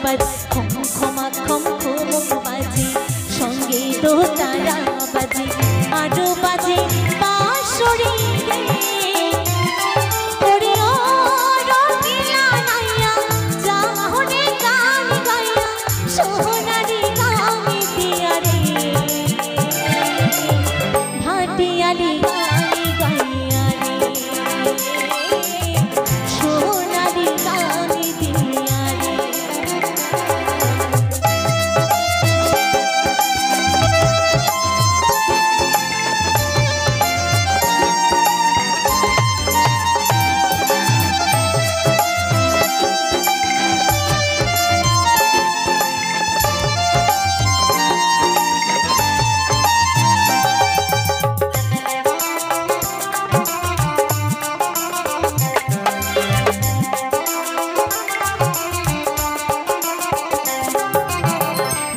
বাজে খম খমা খম খম বাজে সঙ্গে তো তারা বাজে আরো বাজে বাঁশরি রে ওরে ও রঙিলা নাইয়া জাহনে গান গাইয়া সোনারি গামি দিয়া রে ভাটিয়ালি গানি গাইয়া রে সোনারি গামি দিয়া রে।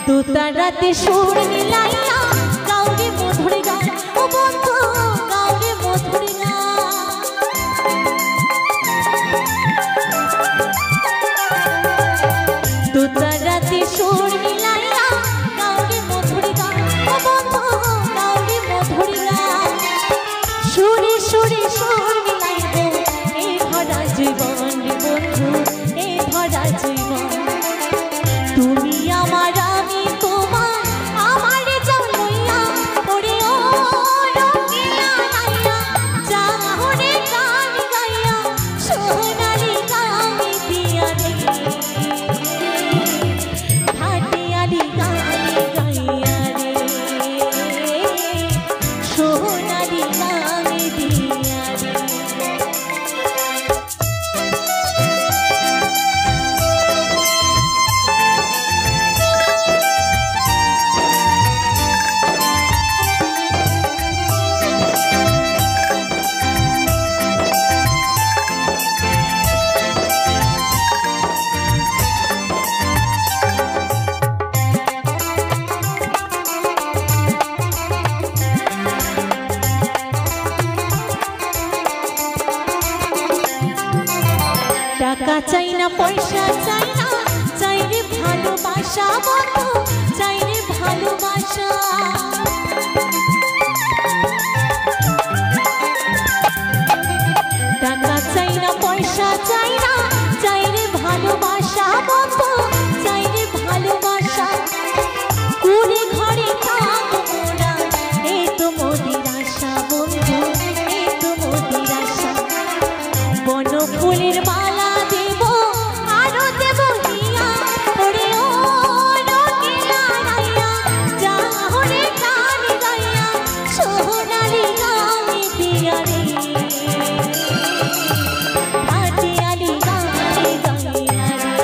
দুতারাতে সুর মিলাইয়া গাউরে মধুর গান ও বন্ধু গাউরে মধুর গান দুতারাতে সুর মিলাইয়া গাউরে মধুর গান ও বন্ধু গাউরে মধুর গান সুরে সুরে সুর মিলাইব এই ভরা জীবন রে বন্ধু এই ভরা জীবন তুমি আমার আমি তোমার আমার জানইয়া ওরে ও রঙিলা নাইয়া জাহনে গান গাইয়া সোনালি গামি দিয়া রে ভাটিয়ালি গানি গাইয়া রে সোনালি গামি দিয়া রে। টাকা চাই না পয়সা চাই না চাই রে ভালোবাসা বন্ধু চাই রে ভালোবাসা টাকা চাই না পয়সা চাই না চাই রে ভালোবাসা বন্ধু চাই রে ভালোবাসা কুড়ে ঘরে থাকবো না এই তো মোদের আশা বন্ধু এই তো মোদের আশা বন ফুলের মালা দেব আরো দেব হিয়া ওরে ও রঙিলা নাইয়া জাহনে গান গাইয়া সোনালি গামি দিয়া রে ভাটিয়ালি গানি গাইয়া রে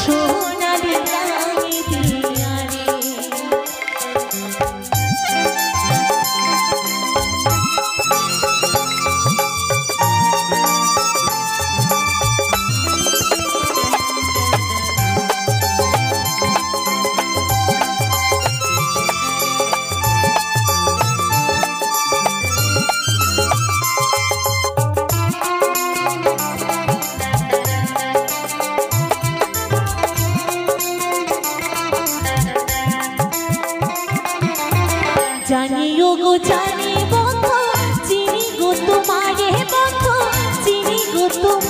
সোনালি গামি দিয়া রে। জানিও গো জানি বন্ধু চিনি গো তোমারে বন্ধু চিনি গো তোমারে